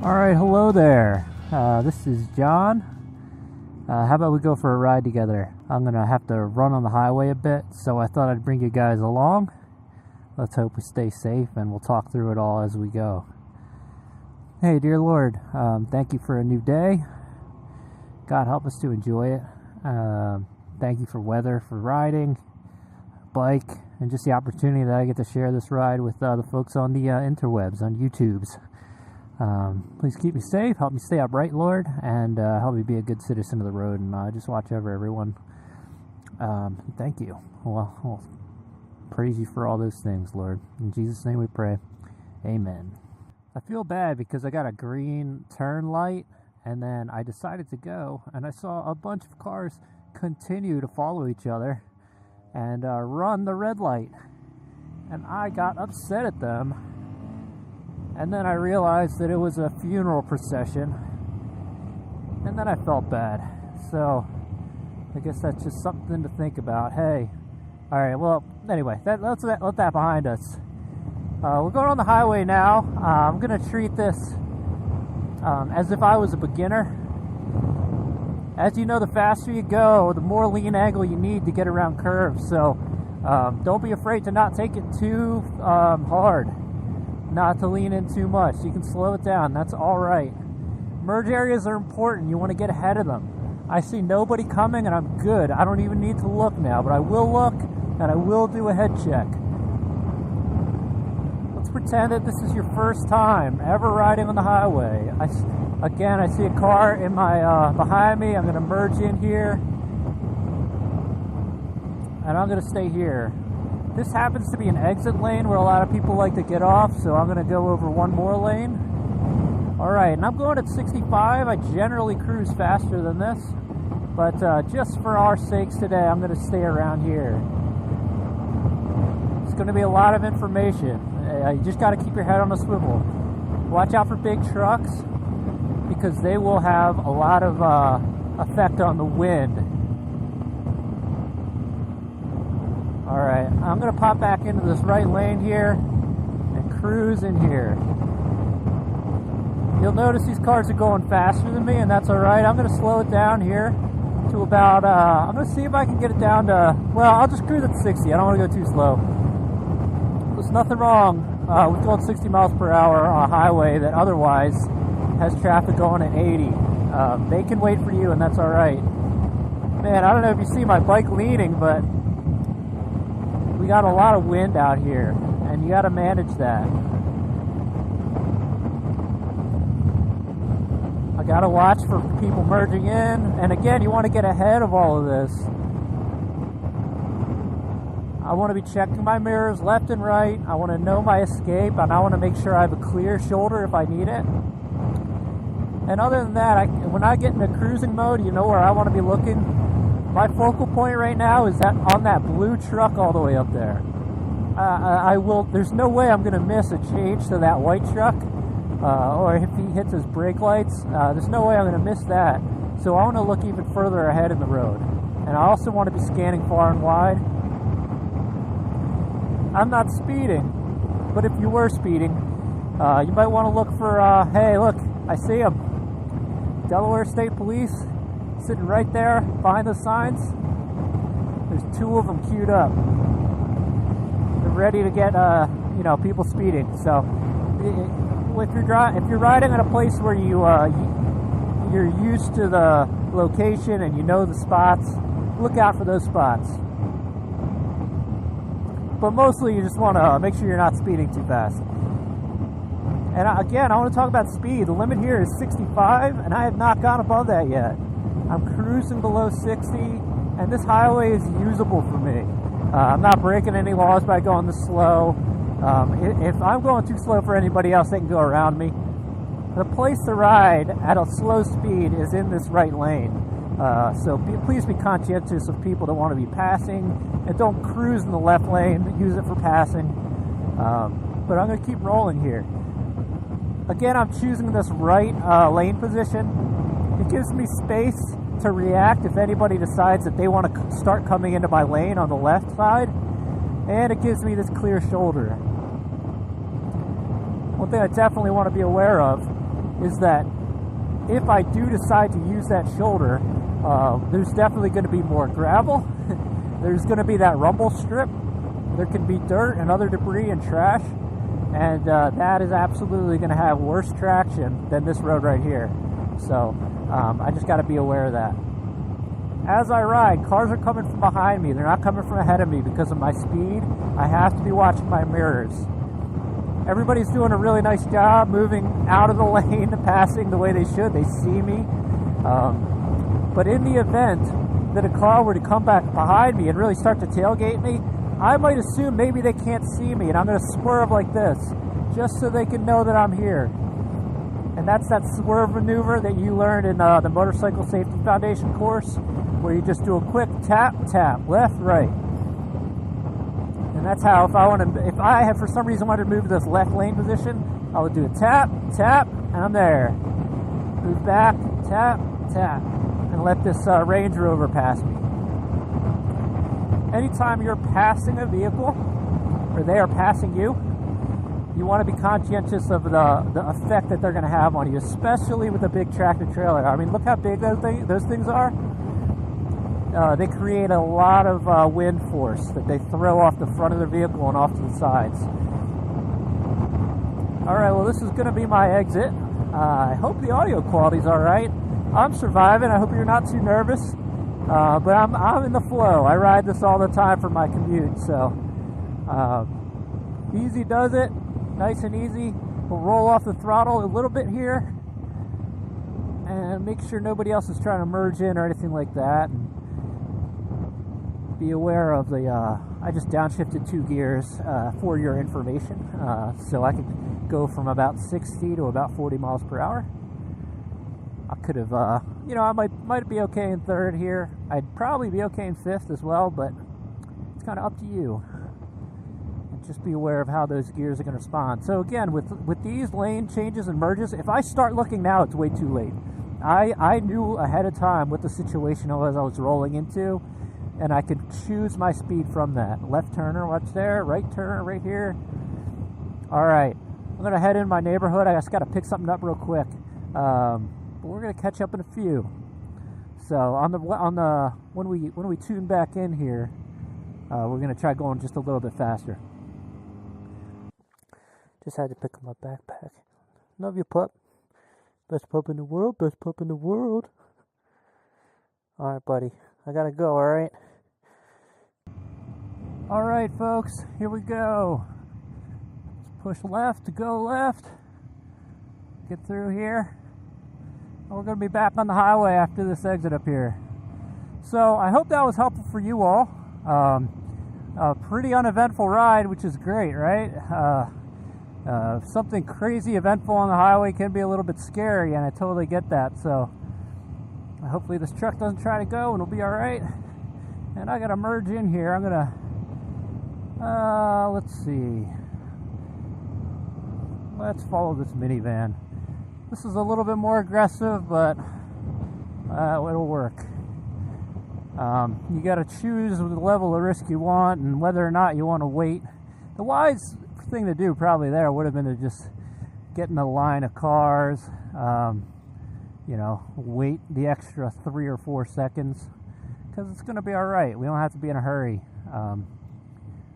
Alright, hello there. This is John. How about we go for a ride together? I'm gonna have to run on the highway a bit, so I thought I'd bring you guys along. Let's hope we stay safe and we'll talk through it all as we go. Hey, dear Lord, thank you for a new day. God, help us to enjoy it. Thank you for weather, for riding, bike, and just the opportunity that I get to share this ride with the folks on the interwebs, on YouTubes. Please keep me safe, help me stay upright, Lord, and help me be a good citizen of the road, and just watch over everyone. Thank you. Well, I'll praise you for all those things, Lord. In Jesus' name we pray. Amen. I feel bad because I got a green turn light, and then I decided to go, and I saw a bunch of cars continue to follow each other and run the red light, and I got upset at them. And then I realized that it was a funeral procession, and then I felt bad. So I guess that's just something to think about. Hey, all right, well, anyway, let's let that behind us. We're going on the highway now. I'm gonna treat this as if I was a beginner. As you know, the faster you go, the more lean angle you need to get around curves. So don't be afraid to not take it too hard. Not to lean in too much. You can slow it down. That's all right. Merge areas are important. You want to get ahead of them. I see nobody coming, and I'm good. I don't even need to look now, but I will look, and I will do a head check. Let's pretend that this is your first time ever riding on the highway. Again, I see a car in my behind me. I'm going to merge in here, and I'm going to stay here. This happens to be an exit lane where a lot of people like to get off, so I'm going to go over one more lane. Alright, and I'm going at 65. I generally cruise faster than this, but just for our sakes today, I'm going to stay around here. It's going to be a lot of information. You just got to keep your head on a swivel. Watch out for big trucks, because they will have a lot of effect on the wind. Alright, I'm going to pop back into this right lane here and cruise in here. You'll notice these cars are going faster than me, and that's alright. I'm going to slow it down here to about, I'm going to see if I can get it down to, well, I'll just cruise at 60. I don't want to go too slow. There's nothing wrong with going 60 miles per hour on a highway that otherwise has traffic going at 80. They can wait for you, and that's alright. Man, I don't know if you see my bike leaning, but we got a lot of wind out here, and you got to manage that. I got to watch for people merging in, and again, you want to get ahead of all of this. I want to be checking my mirrors left and right. I want to know my escape, and I want to make sure I have a clear shoulder if I need it. And other than that, when I get into cruising mode, you know where I want to be looking. My focal point right now is that on that blue truck all the way up there. There's no way I'm going to miss a change to that white truck, or if he hits his brake lights, there's no way I'm going to miss that. So I want to look even further ahead in the road. And I also want to be scanning far and wide. I'm not speeding, but if you were speeding, you might want to look for, hey, look, I see him. Delaware State Police. Sitting right there behind the signs. There's two of them queued up. They're ready to get people speeding. So if you're riding at a place where you're used to the location and you know the spots, look out for those spots. But mostly you just want to make sure you're not speeding too fast. And again, I want to talk about speed. The limit here is 65, and I have not gone above that yet. I'm cruising below 60, and this highway is usable for me. I'm not breaking any laws by going this slow. If I'm going too slow for anybody else, they can go around me. The place to ride at a slow speed is in this right lane. So please be conscientious of people that want to be passing, and don't cruise in the left lane, use it for passing. But I'm going to keep rolling here. Again, I'm choosing this right lane position. It gives me space to react if anybody decides that they want to start coming into my lane on the left side, and it gives me this clear shoulder. One thing I definitely want to be aware of is that if I do decide to use that shoulder, there's definitely going to be more gravel. There's going to be that rumble strip. There can be dirt and other debris and trash, and that is absolutely going to have worse traction than this road right here. So I just got to be aware of that. As I ride, cars are coming from behind me. They're not coming from ahead of me because of my speed. I have to be watching my mirrors. Everybody's doing a really nice job moving out of the lane, passing the way they should. They see me. But in the event that a car were to come back behind me and really start to tailgate me, I might assume maybe they can't see me, and I'm going to swerve like this just so they can know that I'm here. And that's that swerve maneuver that you learned in the Motorcycle Safety Foundation course, where you just do a quick tap, tap, left, right. And that's how, if I have for some reason wanted to move to this left lane position, I would do a tap, tap, and I'm there. Move back, tap, tap, and let this Range Rover pass me. Anytime you're passing a vehicle, or they are passing you, you want to be conscientious of the effect that they're going to have on you, especially with a big tractor trailer. I mean, look how big those things are. They create a lot of wind force that they throw off the front of their vehicle and off to the sides. Alright, well, this is going to be my exit. I hope the audio quality's alright. I'm surviving. I hope you're not too nervous. But I'm in the flow. I ride this all the time for my commute, so easy does it. Nice and easy. We'll roll off the throttle a little bit here and make sure nobody else is trying to merge in or anything like that. And be aware of the I just downshifted 2 gears for your information, so I could go from about 60 to about 40 miles per hour. I could have you know, I might be okay in 3rd here. I'd probably be okay in 5th as well, but it's kind of up to you. Just be aware of how those gears are going to respond. So again, with these lane changes and merges, if I start looking now, it's way too late. I knew ahead of time what the situation was I was rolling into, and I could choose my speed from that. Left turner, watch there. Right turner, right here. All right, I'm going to head in my neighborhood. I just got to pick something up real quick. But we're going to catch up in a few. So when we tune back in here, we're going to try going just a little bit faster. Just had to pick up my backpack. Love you, pup. Best pup in the world. Best pup in the world. Alright, buddy. I gotta go, alright? Alright, folks. Here we go. Let's push left to go left. Get through here. And we're going to be back on the highway after this exit up here. So, I hope that was helpful for you all. A pretty uneventful ride, which is great, right? Something crazy eventful on the highway can be a little bit scary, and I totally get that. So hopefully this truck doesn't try to go and it'll be all right. And I gotta merge in here. I'm gonna let's see, let's follow this minivan. This is a little bit more aggressive, but it'll work. You gotta choose the level of risk you want and whether or not you want to wait. The wise thing to do probably there would have been to just get in a line of cars, you know, wait the extra 3 or 4 seconds, because it's going to be all right. We don't have to be in a hurry.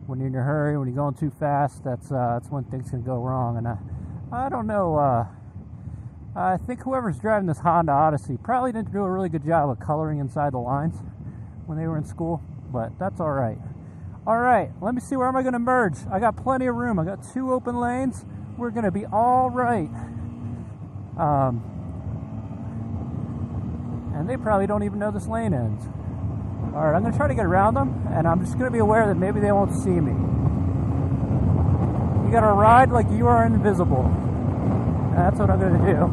When you're in a hurry, when you're going too fast, that's when things can go wrong. And I don't know, I think whoever's driving this Honda Odyssey probably didn't do a really good job of coloring inside the lines when they were in school, but that's all right. All right, let me see, where am I going to merge? I got plenty of room. I got 2 open lanes. We're going to be all right. And they probably don't even know this lane ends. All right, I'm going to try to get around them, and I'm just going to be aware that maybe they won't see me. You got to ride like you are invisible. That's what I'm going to do.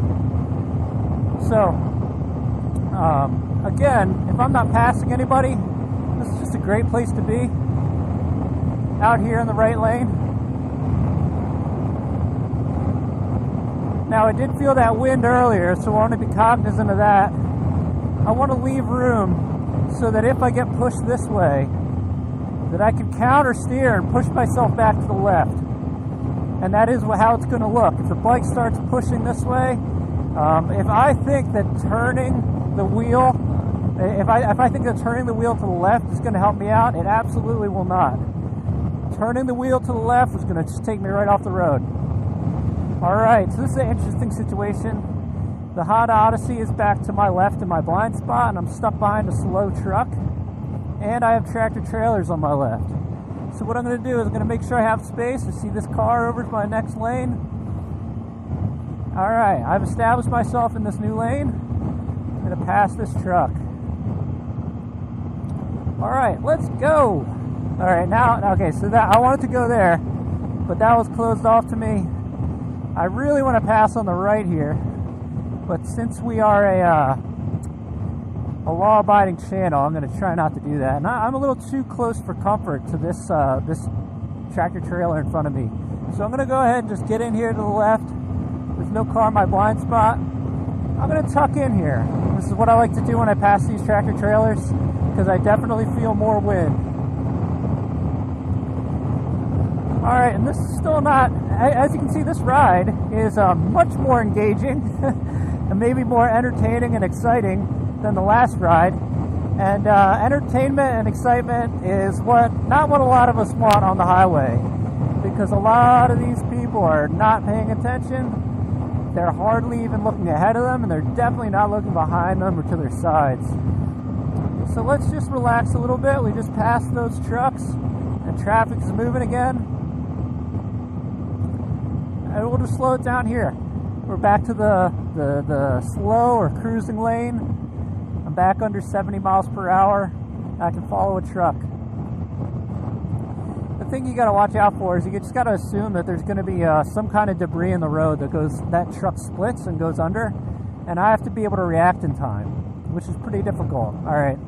So, again, if I'm not passing anybody, this is just a great place to be. Out here in the right lane. Now, I did feel that wind earlier, so I want to be cognizant of that. I want to leave room so that if I get pushed this way, that I can counter steer and push myself back to the left. And that is how it's going to look. If the bike starts pushing this way, If I think that turning the wheel, if I think that turning the wheel to the left is going to help me out, it absolutely will not. Turning the wheel to the left is going to just take me right off the road. Alright, so this is an interesting situation. The Honda Odyssey is back to my left in my blind spot, and I'm stuck behind a slow truck. And I have tractor trailers on my left. So what I'm going to do is I'm going to make sure I have space to see this car over to my next lane. Alright, I've established myself in this new lane. I'm going to pass this truck. Alright, let's go! Alright, now, okay, so that I wanted to go there, but that was closed off to me. I really want to pass on the right here, but since we are a law-abiding channel, I'm going to try not to do that. And I'm a little too close for comfort to this this tractor trailer in front of me. So I'm going to go ahead and just get in here to the left. There's no car in my blind spot. I'm going to tuck in here. This is what I like to do when I pass these tractor trailers, because I definitely feel more wind. Alright, and this is still not, as you can see, this ride is much more engaging and maybe more entertaining and exciting than the last ride. And entertainment and excitement is not what a lot of us want on the highway, because a lot of these people are not paying attention. They're hardly even looking ahead of them, and they're definitely not looking behind them or to their sides. So let's just relax a little bit. We just passed those trucks and traffic is moving again. And we'll just slow it down here. We're back to the slow or cruising lane. I'm back under 70 miles per hour. I can follow a truck. The thing you got to watch out for is you just got to assume that there's going to be some kind of debris in the road that truck splits and goes under, and I have to be able to react in time, which is pretty difficult. All right,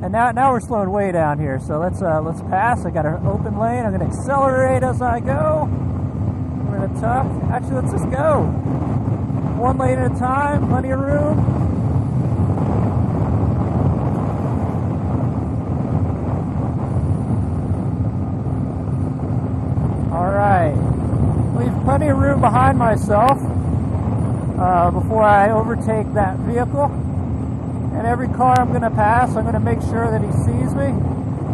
and now we're slowing way down here. So let's pass. I got an open lane. I'm going to accelerate as I go. We're going to tuck. Actually, let's just go. One lane at a time, plenty of room. Alright. Leave plenty of room behind myself before I overtake that vehicle. And every car I'm going to pass, I'm going to make sure that he sees me.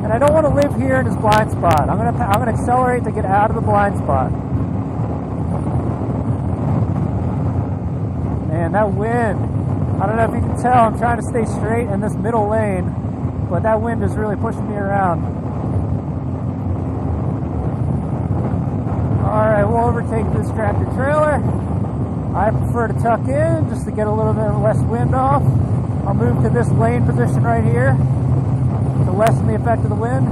And I don't want to live here in his blind spot. I'm going to accelerate to get out of the blind spot. Man, that wind, I don't know if you can tell, I'm trying to stay straight in this middle lane, but that wind is really pushing me around. Alright, we'll overtake this tractor trailer. I prefer to tuck in just to get a little bit less wind off. I'll move to this lane position right here to lessen the effect of the wind.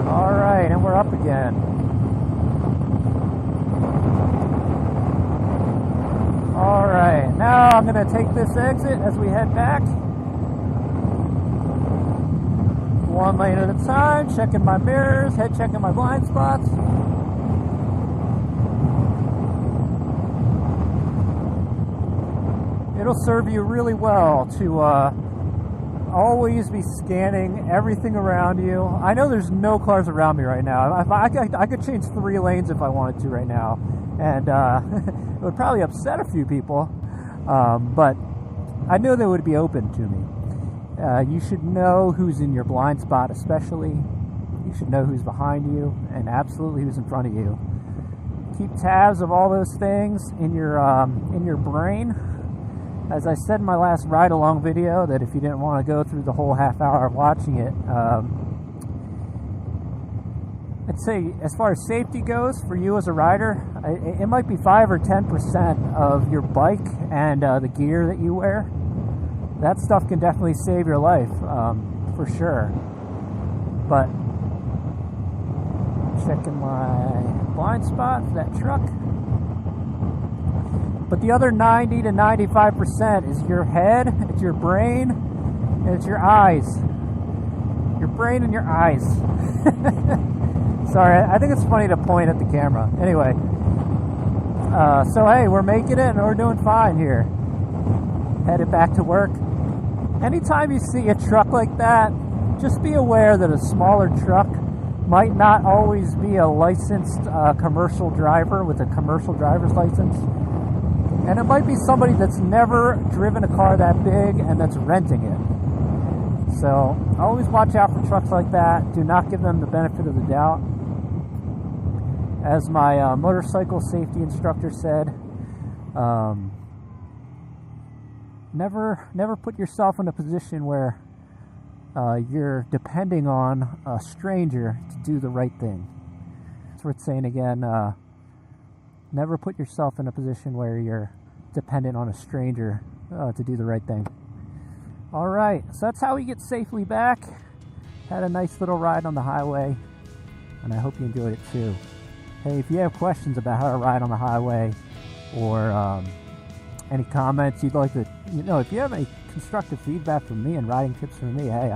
Alright, and we're up again. Alright, now I'm going to take this exit as we head back. One lane at a time, checking my mirrors, head checking my blind spots. It'll serve you really well to always be scanning everything around you. I know there's no cars around me right now. I could change 3 lanes if I wanted to right now, and it would probably upset a few people, but I know they would be open to me. You should know who's in your blind spot, especially. You should know who's behind you, and absolutely who's in front of you. Keep tabs of all those things in your brain. As I said in my last ride-along video, that if you didn't want to go through the whole half hour of watching it, I'd say as far as safety goes for you as a rider, it might be 5 or 10% of your bike and the gear that you wear. That stuff can definitely save your life, for sure. But checking my blind spot for that truck. But the other 90 to 95% is your head, it's your brain, and it's your eyes. Your brain and your eyes. Sorry, I think it's funny to point at the camera. Anyway, so hey, we're making it and we're doing fine here. Headed back to work. Anytime you see a truck like that, just be aware that a smaller truck might not always be a licensed commercial driver with a commercial driver's license. And it might be somebody that's never driven a car that big and that's renting it. So always watch out for trucks like that. Do not give them the benefit of the doubt. As my motorcycle safety instructor said, never put yourself in a position where you're depending on a stranger to do the right thing. It's worth saying again. Never put yourself in a position where you're dependent on a stranger to do the right thing. Alright, so that's how we get safely back. Had a nice little ride on the highway, and I hope you enjoyed it too. Hey, if you have questions about how to ride on the highway, or any comments you'd like to, if you have any constructive feedback from me and riding tips from me, hey,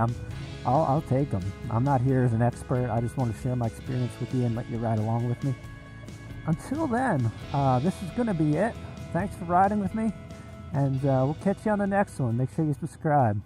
I'll take them. I'm not here as an expert. I just want to share my experience with you and let you ride along with me. Until then, this is going to be it. Thanks for riding with me, and we'll catch you on the next one. Make sure you subscribe.